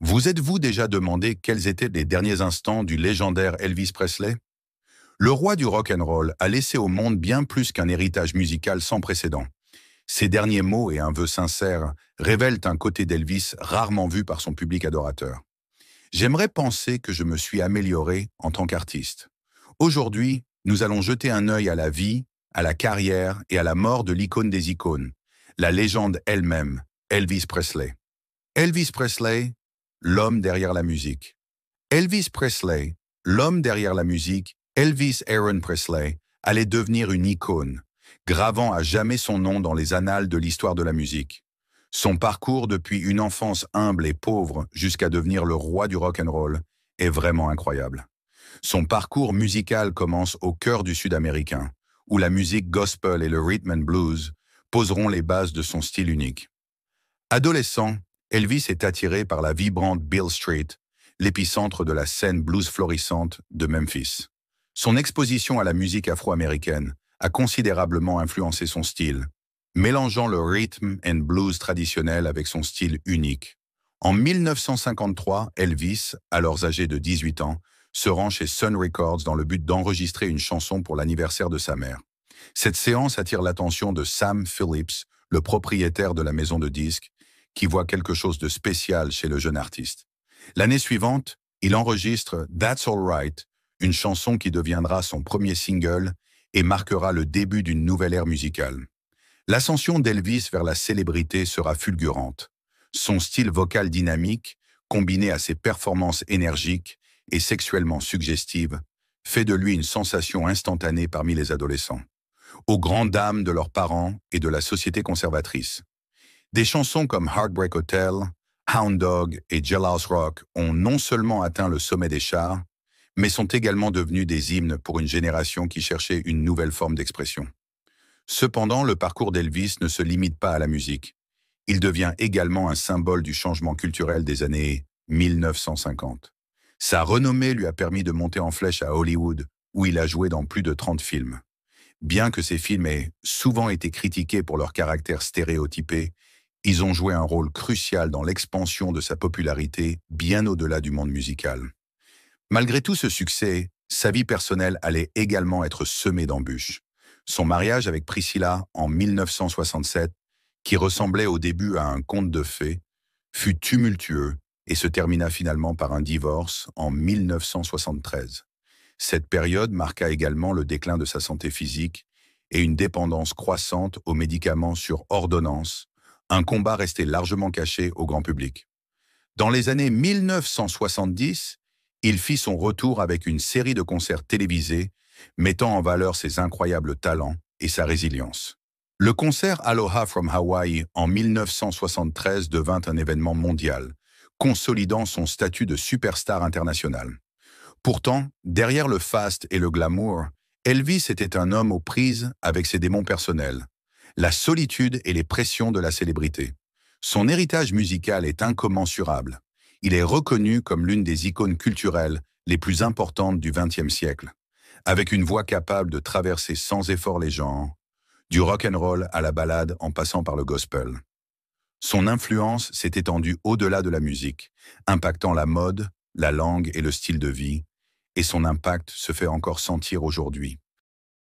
Vous êtes-vous déjà demandé quels étaient les derniers instants du légendaire Elvis Presley? Le roi du rock and roll a laissé au monde bien plus qu'un héritage musical sans précédent. Ses derniers mots et un vœu sincère révèlent un côté d'Elvis rarement vu par son public adorateur. J'aimerais penser que je me suis amélioré en tant qu'artiste. Aujourd'hui, nous allons jeter un œil à la vie, à la carrière et à la mort de l'icône des icônes, la légende elle-même, Elvis Presley. Elvis Presley, l'homme derrière la musique. Elvis Presley, l'homme derrière la musique, Elvis Aaron Presley, allait devenir une icône, gravant à jamais son nom dans les annales de l'histoire de la musique. Son parcours depuis une enfance humble et pauvre jusqu'à devenir le roi du rock and roll est vraiment incroyable. Son parcours musical commence au cœur du Sud-Américain, où la musique gospel et le rhythm and blues poseront les bases de son style unique. Adolescent, Elvis est attiré par la vibrante Beale Street, l'épicentre de la scène blues florissante de Memphis. Son exposition à la musique afro-américaine a considérablement influencé son style, mélangeant le rhythm and blues traditionnel avec son style unique. En 1953, Elvis, alors âgé de 18 ans, se rend chez Sun Records dans le but d'enregistrer une chanson pour l'anniversaire de sa mère. Cette séance attire l'attention de Sam Phillips, le propriétaire de la maison de disques, qui voit quelque chose de spécial chez le jeune artiste. L'année suivante, il enregistre That's All Right, une chanson qui deviendra son premier single et marquera le début d'une nouvelle ère musicale. L'ascension d'Elvis vers la célébrité sera fulgurante. Son style vocal dynamique, combiné à ses performances énergiques et sexuellement suggestives, fait de lui une sensation instantanée parmi les adolescents, aux grandes dames de leurs parents et de la société conservatrice. Des chansons comme Heartbreak Hotel, Hound Dog et Jailhouse Rock ont non seulement atteint le sommet des charts, mais sont également devenus des hymnes pour une génération qui cherchait une nouvelle forme d'expression. Cependant, le parcours d'Elvis ne se limite pas à la musique. Il devient également un symbole du changement culturel des années 1950. Sa renommée lui a permis de monter en flèche à Hollywood, où il a joué dans plus de 30 films. Bien que ces films aient souvent été critiqués pour leur caractère stéréotypé, ils ont joué un rôle crucial dans l'expansion de sa popularité bien au-delà du monde musical. Malgré tout ce succès, sa vie personnelle allait également être semée d'embûches. Son mariage avec Priscilla en 1967, qui ressemblait au début à un conte de fées, fut tumultueux et se termina finalement par un divorce en 1973. Cette période marqua également le déclin de sa santé physique et une dépendance croissante aux médicaments sur ordonnance, un combat resté largement caché au grand public. Dans les années 1970, il fit son retour avec une série de concerts télévisés mettant en valeur ses incroyables talents et sa résilience. Le concert Aloha from Hawaii en 1973 devint un événement mondial, consolidant son statut de superstar international. Pourtant, derrière le faste et le glamour, Elvis était un homme aux prises avec ses démons personnels, la solitude et les pressions de la célébrité. Son héritage musical est incommensurable. Il est reconnu comme l'une des icônes culturelles les plus importantes du XXe siècle, avec une voix capable de traverser sans effort les genres, du rock and roll à la ballade en passant par le gospel. Son influence s'est étendue au-delà de la musique, impactant la mode, la langue et le style de vie, et son impact se fait encore sentir aujourd'hui.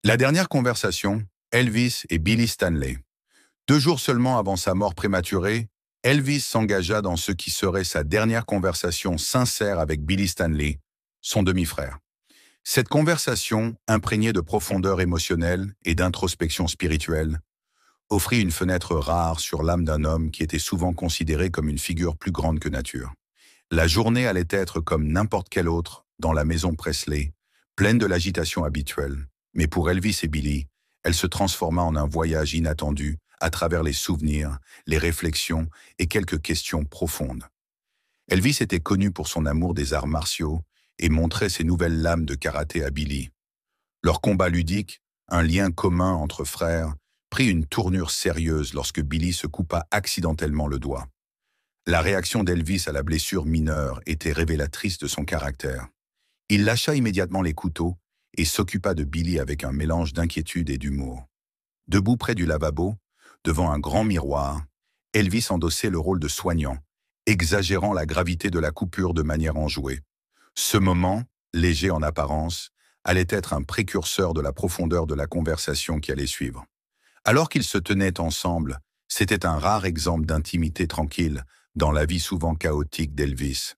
La dernière conversation, Elvis et Billy Stanley. 2 jours seulement avant sa mort prématurée, Elvis s'engagea dans ce qui serait sa dernière conversation sincère avec Billy Stanley, son demi-frère. Cette conversation, imprégnée de profondeur émotionnelle et d'introspection spirituelle, offrit une fenêtre rare sur l'âme d'un homme qui était souvent considéré comme une figure plus grande que nature. La journée allait être comme n'importe quelle autre dans la maison Presley, pleine de l'agitation habituelle, mais pour Elvis et Billy, elle se transforma en un voyage inattendu à travers les souvenirs, les réflexions et quelques questions profondes. Elvis était connu pour son amour des arts martiaux et montrait ses nouvelles lames de karaté à Billy. Leur combat ludique, un lien commun entre frères, prit une tournure sérieuse lorsque Billy se coupa accidentellement le doigt. La réaction d'Elvis à la blessure mineure était révélatrice de son caractère. Il lâcha immédiatement les couteaux et s'occupa de Billy avec un mélange d'inquiétude et d'humour. Debout près du lavabo, devant un grand miroir, Elvis endossait le rôle de soignant exagérant la gravité de la coupure de manière enjouée. Ce moment, léger en apparence, allait être un précurseur de la profondeur de la conversation qui allait suivre. Alors qu'ils se tenaient ensemble, c'était un rare exemple d'intimité tranquille dans la vie souvent chaotique d'Elvis.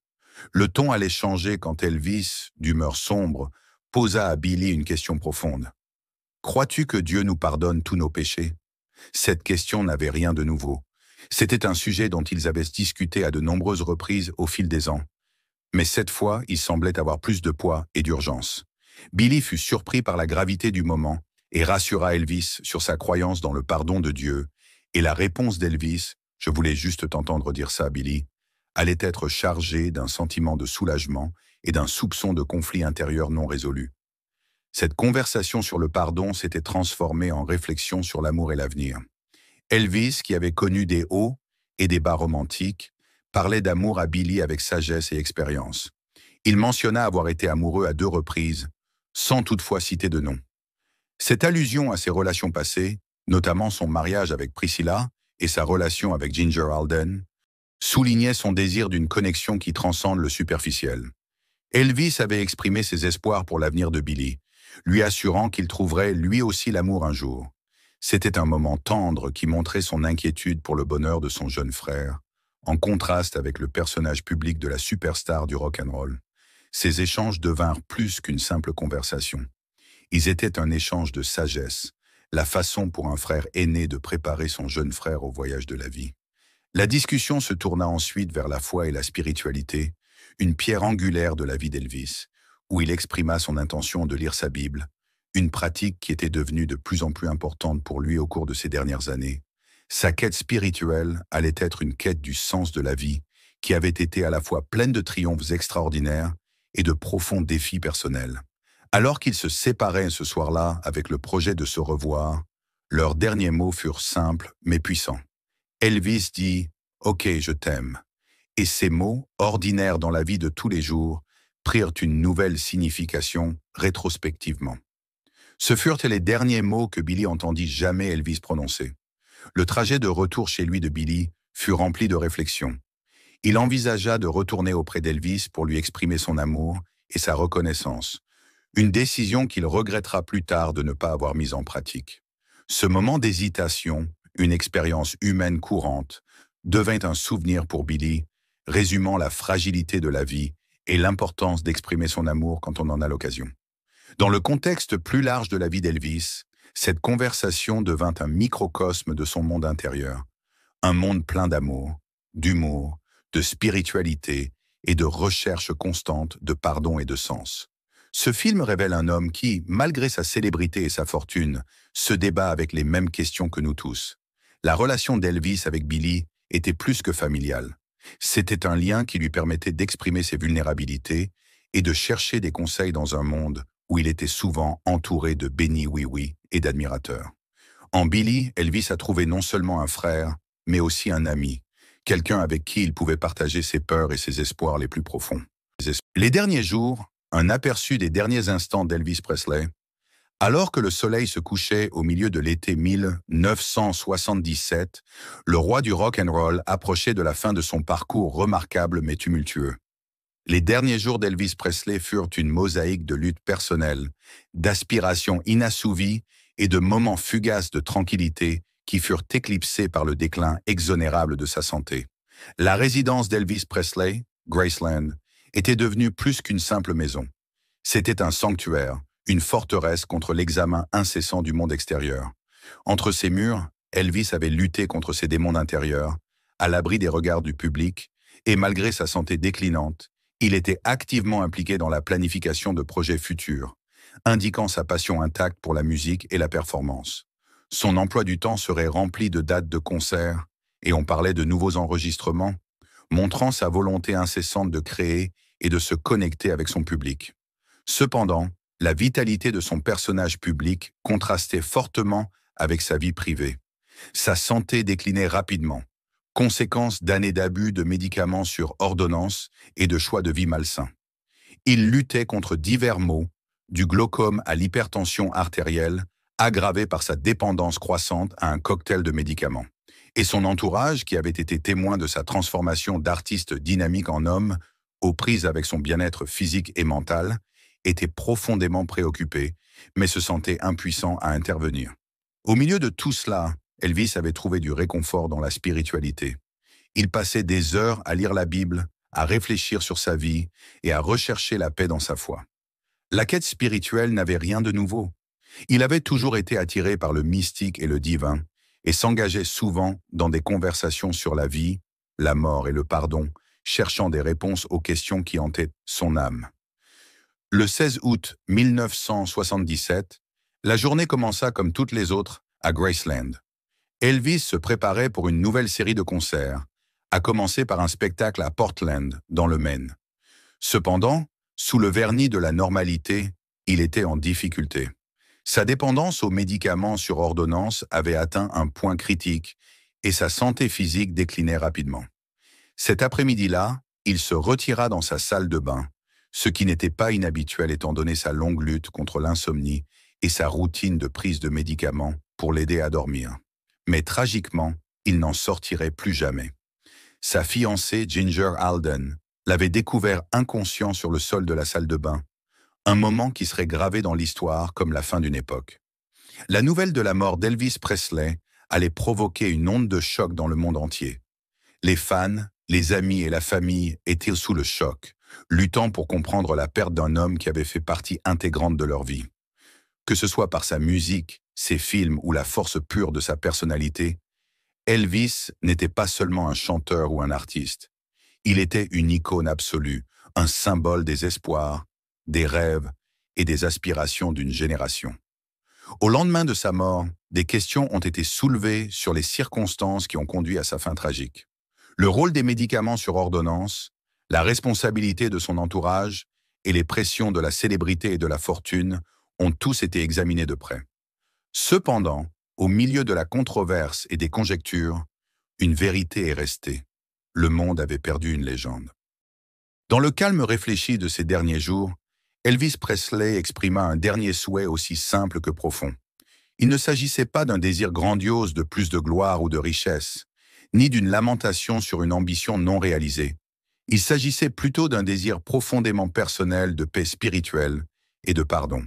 Le ton allait changer quand Elvis, d'humeur sombre, posa à Billy une question profonde. « Crois-tu que Dieu nous pardonne tous nos péchés ?» Cette question n'avait rien de nouveau. C'était un sujet dont ils avaient discuté à de nombreuses reprises au fil des ans. Mais cette fois, il semblait avoir plus de poids et d'urgence. Billy fut surpris par la gravité du moment et rassura Elvis sur sa croyance dans le pardon de Dieu, et la réponse d'Elvis, « Je voulais juste t'entendre dire ça, Billy », allait être chargée d'un sentiment de soulagement et d'un soupçon de conflit intérieur non résolu. Cette conversation sur le pardon s'était transformée en réflexion sur l'amour et l'avenir. Elvis, qui avait connu des hauts et des bas romantiques, parlait d'amour à Billy avec sagesse et expérience. Il mentionna avoir été amoureux à 2 reprises, sans toutefois citer de nom. Cette allusion à ses relations passées, notamment son mariage avec Priscilla et sa relation avec Ginger Alden, soulignait son désir d'une connexion qui transcende le superficiel. Elvis avait exprimé ses espoirs pour l'avenir de Billy, lui assurant qu'il trouverait lui aussi l'amour un jour. C'était un moment tendre qui montrait son inquiétude pour le bonheur de son jeune frère, en contraste avec le personnage public de la superstar du rock'n'roll. Ces échanges devinrent plus qu'une simple conversation. Ils étaient un échange de sagesse, la façon pour un frère aîné de préparer son jeune frère au voyage de la vie. La discussion se tourna ensuite vers la foi et la spiritualité, une pierre angulaire de la vie d'Elvis, où il exprima son intention de lire sa Bible, une pratique qui était devenue de plus en plus importante pour lui au cours de ces dernières années. Sa quête spirituelle allait être une quête du sens de la vie, qui avait été à la fois pleine de triomphes extraordinaires et de profonds défis personnels. Alors qu'ils se séparaient ce soir-là avec le projet de se revoir, leurs derniers mots furent simples mais puissants. Elvis dit « Ok, je t'aime ». Et ces mots, ordinaires dans la vie de tous les jours, prirent une nouvelle signification rétrospectivement. Ce furent les derniers mots que Billy entendit jamais Elvis prononcer. Le trajet de retour chez lui de Billy fut rempli de réflexions. Il envisagea de retourner auprès d'Elvis pour lui exprimer son amour et sa reconnaissance, une décision qu'il regrettera plus tard de ne pas avoir mise en pratique. Ce moment d'hésitation, une expérience humaine courante, devint un souvenir pour Billy, résumant la fragilité de la vie et l'importance d'exprimer son amour quand on en a l'occasion. Dans le contexte plus large de la vie d'Elvis, cette conversation devint un microcosme de son monde intérieur, un monde plein d'amour, d'humour, de spiritualité et de recherche constante de pardon et de sens. Ce film révèle un homme qui, malgré sa célébrité et sa fortune, se débat avec les mêmes questions que nous tous. La relation d'Elvis avec Billy était plus que familiale. C'était un lien qui lui permettait d'exprimer ses vulnérabilités et de chercher des conseils dans un monde où il était souvent entouré de bénis oui-oui et d'admirateurs. En Billy, Elvis a trouvé non seulement un frère, mais aussi un ami, quelqu'un avec qui il pouvait partager ses peurs et ses espoirs les plus profonds. Les derniers jours, un aperçu des derniers instants d'Elvis Presley. Alors que le soleil se couchait au milieu de l'été 1977, le roi du rock and roll approchait de la fin de son parcours remarquable mais tumultueux. Les derniers jours d'Elvis Presley furent une mosaïque de luttes personnelles, d'aspirations inassouvies et de moments fugaces de tranquillité qui furent éclipsés par le déclin exonérable de sa santé. La résidence d'Elvis Presley, Graceland, était devenue plus qu'une simple maison. C'était un sanctuaire, une forteresse contre l'examen incessant du monde extérieur. Entre ses murs, Elvis avait lutté contre ses démons intérieurs, à l'abri des regards du public, et malgré sa santé déclinante, il était activement impliqué dans la planification de projets futurs, indiquant sa passion intacte pour la musique et la performance. Son emploi du temps serait rempli de dates de concerts, et on parlait de nouveaux enregistrements, montrant sa volonté incessante de créer et de se connecter avec son public. Cependant, la vitalité de son personnage public contrastait fortement avec sa vie privée. Sa santé déclinait rapidement, conséquence d'années d'abus de médicaments sur ordonnance et de choix de vie malsains. Il luttait contre divers maux, du glaucome à l'hypertension artérielle, aggravée par sa dépendance croissante à un cocktail de médicaments. Et son entourage, qui avait été témoin de sa transformation d'artiste dynamique en homme, aux prises avec son bien-être physique et mental, était profondément préoccupé, mais se sentait impuissant à intervenir. Au milieu de tout cela, Elvis avait trouvé du réconfort dans la spiritualité. Il passait des heures à lire la Bible, à réfléchir sur sa vie et à rechercher la paix dans sa foi. La quête spirituelle n'avait rien de nouveau. Il avait toujours été attiré par le mystique et le divin et s'engageait souvent dans des conversations sur la vie, la mort et le pardon, cherchant des réponses aux questions qui hantaient son âme. Le 16 août 1977, la journée commença comme toutes les autres à Graceland. Elvis se préparait pour une nouvelle série de concerts, à commencer par un spectacle à Portland, dans le Maine. Cependant, sous le vernis de la normalité, il était en difficulté. Sa dépendance aux médicaments sur ordonnance avait atteint un point critique et sa santé physique déclinait rapidement. Cet après-midi-là, il se retira dans sa salle de bain, ce qui n'était pas inhabituel étant donné sa longue lutte contre l'insomnie et sa routine de prise de médicaments pour l'aider à dormir. Mais tragiquement, il n'en sortirait plus jamais. Sa fiancée, Ginger Alden, l'avait découvert inconscient sur le sol de la salle de bain, un moment qui serait gravé dans l'histoire comme la fin d'une époque. La nouvelle de la mort d'Elvis Presley allait provoquer une onde de choc dans le monde entier. Les fans, les amis et la famille étaient sous le choc, luttant pour comprendre la perte d'un homme qui avait fait partie intégrante de leur vie. Que ce soit par sa musique, ses films ou la force pure de sa personnalité, Elvis n'était pas seulement un chanteur ou un artiste. Il était une icône absolue, un symbole des espoirs, des rêves et des aspirations d'une génération. Au lendemain de sa mort, des questions ont été soulevées sur les circonstances qui ont conduit à sa fin tragique. Le rôle des médicaments sur ordonnance, la responsabilité de son entourage et les pressions de la célébrité et de la fortune ont tous été examinés de près. Cependant, au milieu de la controverse et des conjectures, une vérité est restée. Le monde avait perdu une légende. Dans le calme réfléchi de ces derniers jours, Elvis Presley exprima un dernier souhait aussi simple que profond. Il ne s'agissait pas d'un désir grandiose de plus de gloire ou de richesse, ni d'une lamentation sur une ambition non réalisée. Il s'agissait plutôt d'un désir profondément personnel de paix spirituelle et de pardon.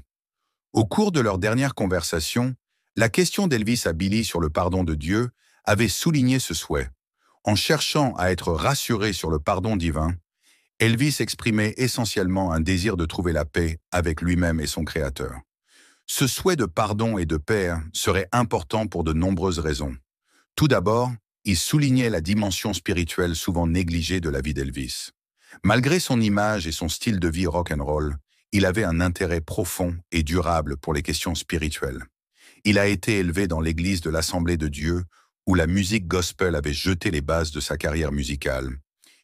Au cours de leur dernière conversation, la question d'Elvis à Billy sur le pardon de Dieu avait souligné ce souhait. En cherchant à être rassuré sur le pardon divin, Elvis exprimait essentiellement un désir de trouver la paix avec lui-même et son Créateur. Ce souhait de pardon et de paix serait important pour de nombreuses raisons. Tout d'abord, il soulignait la dimension spirituelle souvent négligée de la vie d'Elvis. Malgré son image et son style de vie rock'n'roll, il avait un intérêt profond et durable pour les questions spirituelles. Il a été élevé dans l'église de l'Assemblée de Dieu, où la musique gospel avait jeté les bases de sa carrière musicale.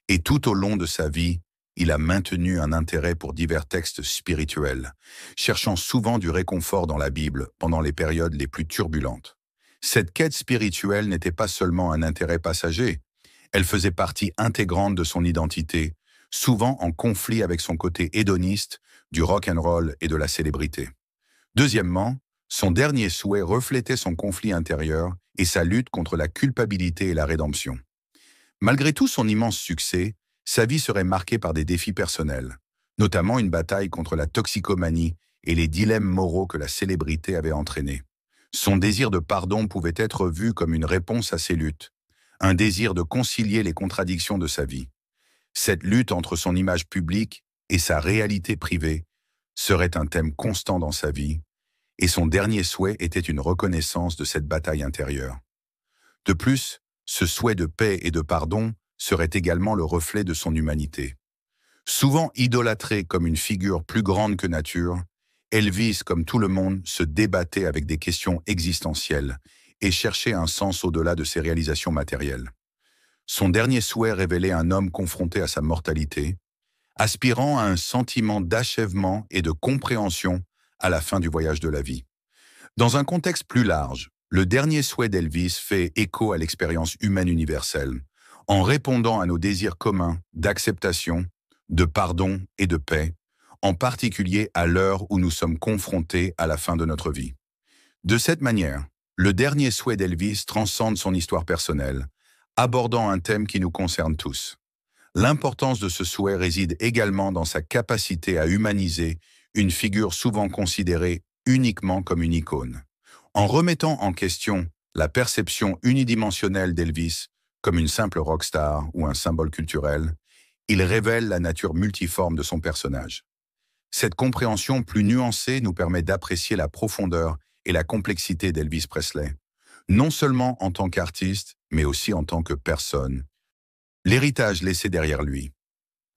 Et tout au long de sa vie, il a maintenu un intérêt pour divers textes spirituels, cherchant souvent du réconfort dans la Bible pendant les périodes les plus turbulentes. Cette quête spirituelle n'était pas seulement un intérêt passager, elle faisait partie intégrante de son identité, souvent en conflit avec son côté hédoniste, du rock'n'roll et de la célébrité. Deuxièmement, son dernier souhait reflétait son conflit intérieur et sa lutte contre la culpabilité et la rédemption. Malgré tout son immense succès, sa vie serait marquée par des défis personnels, notamment une bataille contre la toxicomanie et les dilemmes moraux que la célébrité avait entraînés. Son désir de pardon pouvait être vu comme une réponse à ces luttes, un désir de concilier les contradictions de sa vie. Cette lutte entre son image publique et sa réalité privée serait un thème constant dans sa vie, et son dernier souhait était une reconnaissance de cette bataille intérieure. De plus, ce souhait de paix et de pardon serait également le reflet de son humanité. Souvent idolâtré comme une figure plus grande que nature, Elvis, comme tout le monde, se débattait avec des questions existentielles et cherchait un sens au-delà de ses réalisations matérielles. Son dernier souhait révélait un homme confronté à sa mortalité, aspirant à un sentiment d'achèvement et de compréhension à la fin du voyage de la vie. Dans un contexte plus large, le dernier souhait d'Elvis fait écho à l'expérience humaine universelle, en répondant à nos désirs communs d'acceptation, de pardon et de paix, en particulier à l'heure où nous sommes confrontés à la fin de notre vie. De cette manière, Le dernier souhait d'Elvis transcende son histoire personnelle, abordant un thème qui nous concerne tous. L'importance de ce souhait réside également dans sa capacité à humaniser une figure souvent considérée uniquement comme une icône. En remettant en question la perception unidimensionnelle d'Elvis comme une simple rockstar ou un symbole culturel, il révèle la nature multiforme de son personnage. Cette compréhension plus nuancée nous permet d'apprécier la profondeur et la complexité d'Elvis Presley, non seulement en tant qu'artiste, mais aussi en tant que personne. L'héritage laissé derrière lui.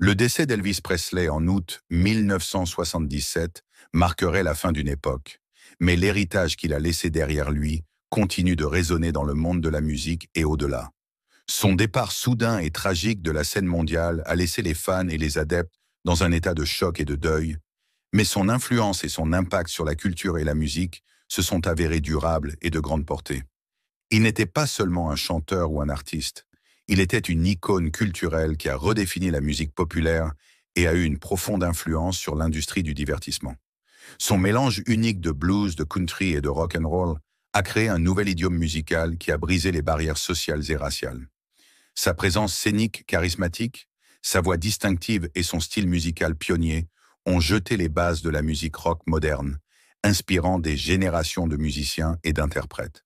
Le décès d'Elvis Presley en août 1977 marquerait la fin d'une époque, mais l'héritage qu'il a laissé derrière lui continue de résonner dans le monde de la musique et au-delà. Son départ soudain et tragique de la scène mondiale a laissé les fans et les adeptes dans un état de choc et de deuil, mais son influence et son impact sur la culture et la musique se sont avérés durables et de grande portée. Il n'était pas seulement un chanteur ou un artiste, il était une icône culturelle qui a redéfini la musique populaire et a eu une profonde influence sur l'industrie du divertissement. Son mélange unique de blues, de country et de rock and roll a créé un nouvel idiome musical qui a brisé les barrières sociales et raciales. Sa présence scénique charismatique, sa voix distinctive et son style musical pionnier ont jeté les bases de la musique rock moderne, inspirant des générations de musiciens et d'interprètes.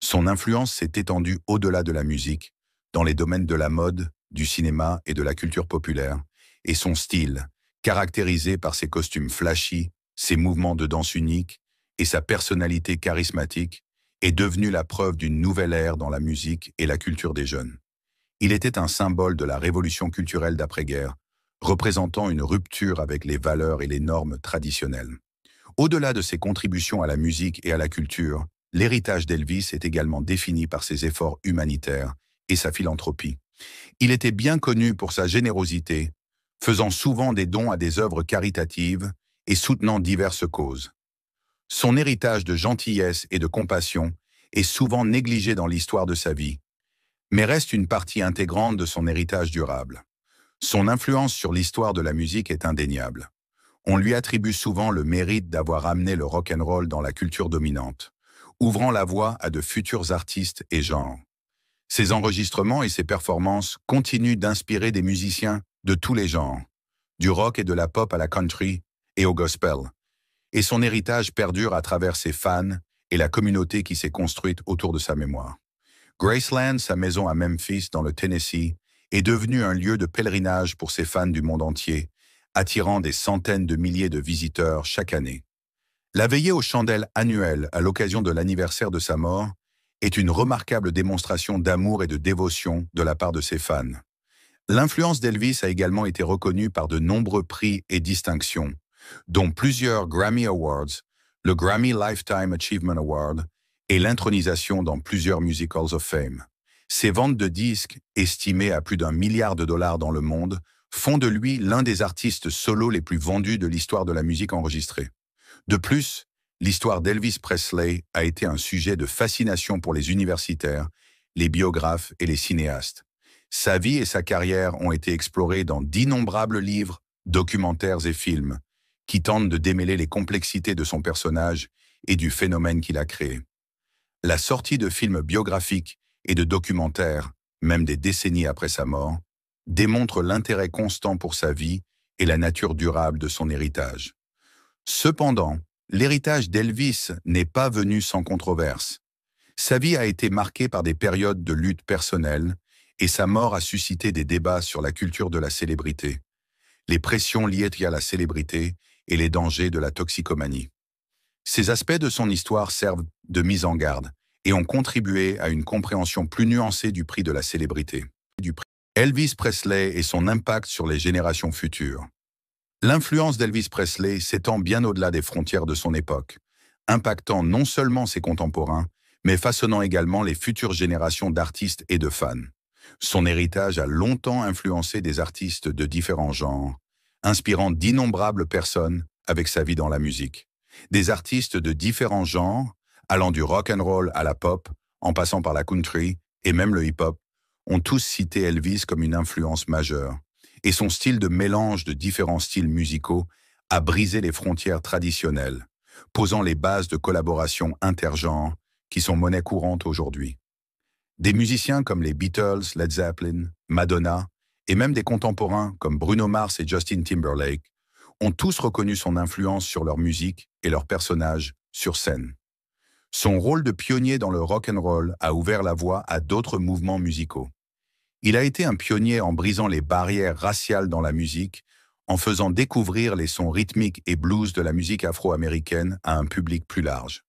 Son influence s'est étendue au-delà de la musique, dans les domaines de la mode, du cinéma et de la culture populaire, et son style, caractérisé par ses costumes flashy, ses mouvements de danse uniques et sa personnalité charismatique, est devenu la preuve d'une nouvelle ère dans la musique et la culture des jeunes. Il était un symbole de la révolution culturelle d'après-guerre, représentant une rupture avec les valeurs et les normes traditionnelles. Au-delà de ses contributions à la musique et à la culture, l'héritage d'Elvis est également défini par ses efforts humanitaires et sa philanthropie. Il était bien connu pour sa générosité, faisant souvent des dons à des œuvres caritatives et soutenant diverses causes. Son héritage de gentillesse et de compassion est souvent négligé dans l'histoire de sa vie, mais reste une partie intégrante de son héritage durable. Son influence sur l'histoire de la musique est indéniable. On lui attribue souvent le mérite d'avoir amené le rock and roll dans la culture dominante, ouvrant la voie à de futurs artistes et genres. Ses enregistrements et ses performances continuent d'inspirer des musiciens de tous les genres, du rock et de la pop à la country et au gospel, et son héritage perdure à travers ses fans et la communauté qui s'est construite autour de sa mémoire. Graceland, sa maison à Memphis, dans le Tennessee, est devenue un lieu de pèlerinage pour ses fans du monde entier, attirant des centaines de milliers de visiteurs chaque année. La veillée aux chandelles annuelle à l'occasion de l'anniversaire de sa mort est une remarquable démonstration d'amour et de dévotion de la part de ses fans. L'influence d'Elvis a également été reconnue par de nombreux prix et distinctions, dont plusieurs Grammy Awards, le Grammy Lifetime Achievement Award et l'intronisation dans plusieurs Music Halls of Fame. Ses ventes de disques, estimées à plus d'1 milliard de dollars dans le monde, font de lui l'un des artistes solos les plus vendus de l'histoire de la musique enregistrée. De plus, l'histoire d'Elvis Presley a été un sujet de fascination pour les universitaires, les biographes et les cinéastes. Sa vie et sa carrière ont été explorées dans d'innombrables livres, documentaires et films, qui tentent de démêler les complexités de son personnage et du phénomène qu'il a créé. La sortie de films biographiques et de documentaires, même des décennies après sa mort, démontre l'intérêt constant pour sa vie et la nature durable de son héritage. Cependant, l'héritage d'Elvis n'est pas venu sans controverse. Sa vie a été marquée par des périodes de lutte personnelle et sa mort a suscité des débats sur la culture de la célébrité, les pressions liées à la célébrité et les dangers de la toxicomanie. Ces aspects de son histoire servent de mise en garde et ont contribué à une compréhension plus nuancée du prix de la célébrité. Elvis Presley et son impact sur les générations futures. L'influence d'Elvis Presley s'étend bien au-delà des frontières de son époque, impactant non seulement ses contemporains, mais façonnant également les futures générations d'artistes et de fans. Son héritage a longtemps influencé des artistes de différents genres, inspirant d'innombrables personnes avec sa vie dans la musique. Des artistes de différents genres, allant du rock and roll à la pop, en passant par la country et même le hip-hop, ont tous cité Elvis comme une influence majeure, et son style de mélange de différents styles musicaux a brisé les frontières traditionnelles, posant les bases de collaboration intergenres qui sont monnaie courante aujourd'hui. Des musiciens comme les Beatles, Led Zeppelin, Madonna, et même des contemporains comme Bruno Mars et Justin Timberlake, ont tous reconnu son influence sur leur musique et leurs personnages sur scène. Son rôle de pionnier dans le rock and roll a ouvert la voie à d'autres mouvements musicaux. Il a été un pionnier en brisant les barrières raciales dans la musique, en faisant découvrir les sons rythmiques et blues de la musique afro-américaine à un public plus large.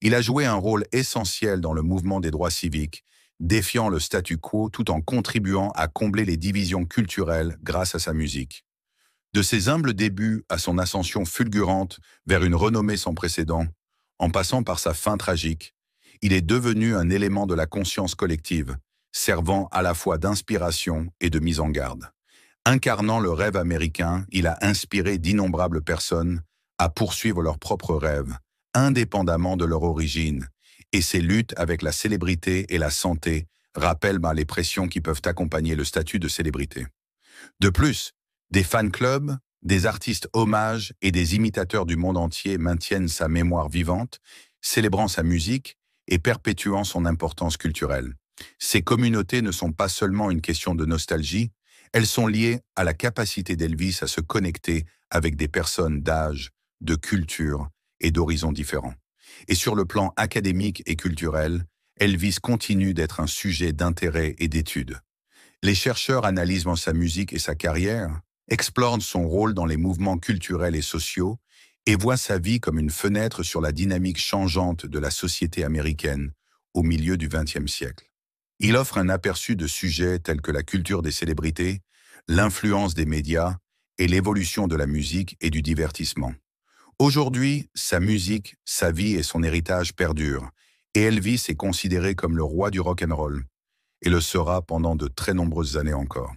Il a joué un rôle essentiel dans le mouvement des droits civiques, défiant le statu quo tout en contribuant à combler les divisions culturelles grâce à sa musique. De ses humbles débuts à son ascension fulgurante vers une renommée sans précédent, en passant par sa fin tragique, il est devenu un élément de la conscience collective, servant à la fois d'inspiration et de mise en garde. Incarnant le rêve américain, il a inspiré d'innombrables personnes à poursuivre leurs propres rêves, indépendamment de leur origine, et ses luttes avec la célébrité et la santé rappellent les pressions qui peuvent accompagner le statut de célébrité. De plus, des fan clubs, des artistes hommages et des imitateurs du monde entier maintiennent sa mémoire vivante, célébrant sa musique et perpétuant son importance culturelle. Ces communautés ne sont pas seulement une question de nostalgie, elles sont liées à la capacité d'Elvis à se connecter avec des personnes d'âge, de culture et d'horizons différents. Et sur le plan académique et culturel, Elvis continue d'être un sujet d'intérêt et d'étude. Les chercheurs analysent sa musique et sa carrière, explorent son rôle dans les mouvements culturels et sociaux et voient sa vie comme une fenêtre sur la dynamique changeante de la société américaine au milieu du XXe siècle. Il offre un aperçu de sujets tels que la culture des célébrités, l'influence des médias et l'évolution de la musique et du divertissement. Aujourd'hui, sa musique, sa vie et son héritage perdurent, et Elvis est considéré comme le roi du rock and roll, et le sera pendant de très nombreuses années encore.